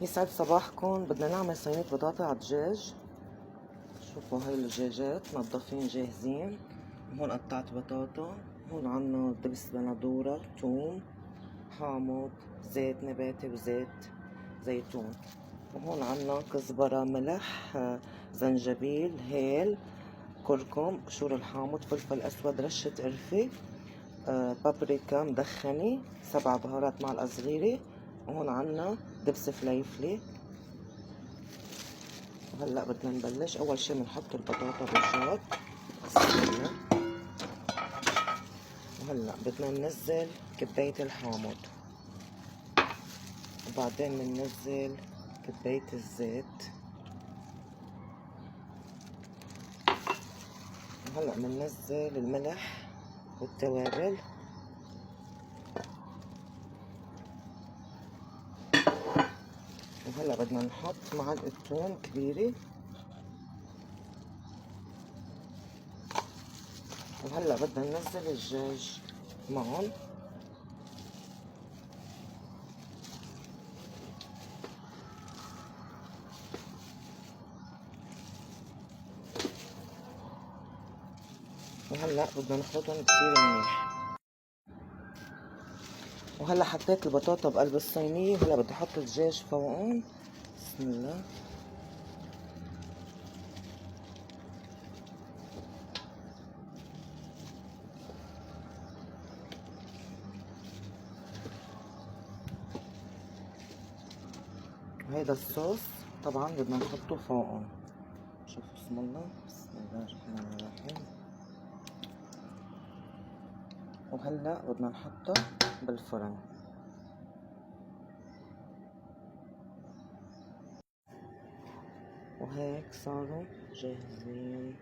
يسعد صباحكم. بدنا نعمل صينية بطاطا على دجاج. شوفوا هاي الدجاجات منضفين جاهزين. هون قطعت بطاطا، هون عنا دبس بندورة، توم، حامض، زيت نباتي وزيت زيتون، وهون عنا كزبرة، ملح، زنجبيل، هيل، كركم، قشور الحامض، فلفل اسود، رشة قرفة، بابريكا مدخنة، 7 بهارات معلقة صغيرة، وهون عنا دبس فليفلة. وهلا بدنا نبلش. اول شي بنحط البطاطا بالجار. وهلا بدنا ننزل كباية الحامض، وبعدين بننزل كباية الزيت، وهلا بننزل الملح والتوابل، وهلا بدنا نحط معلقة ثوم كبيرة، وهلا بدنا ننزل الدجاج معهم. وهلا بدنا نخلطهم كتير منيح. وهلا حطيت البطاطا بقلب الصينية، وهلا بدي احط الدجاج فوقهم. بسم الله. هيدا الصوص طبعا بدنا نحطه فوقهم. شوفوا بسم الله، بسم الله الرحمن الرحيم. وهلا بدنا نحطه بالفرن. وهيك صاروا جاهزين.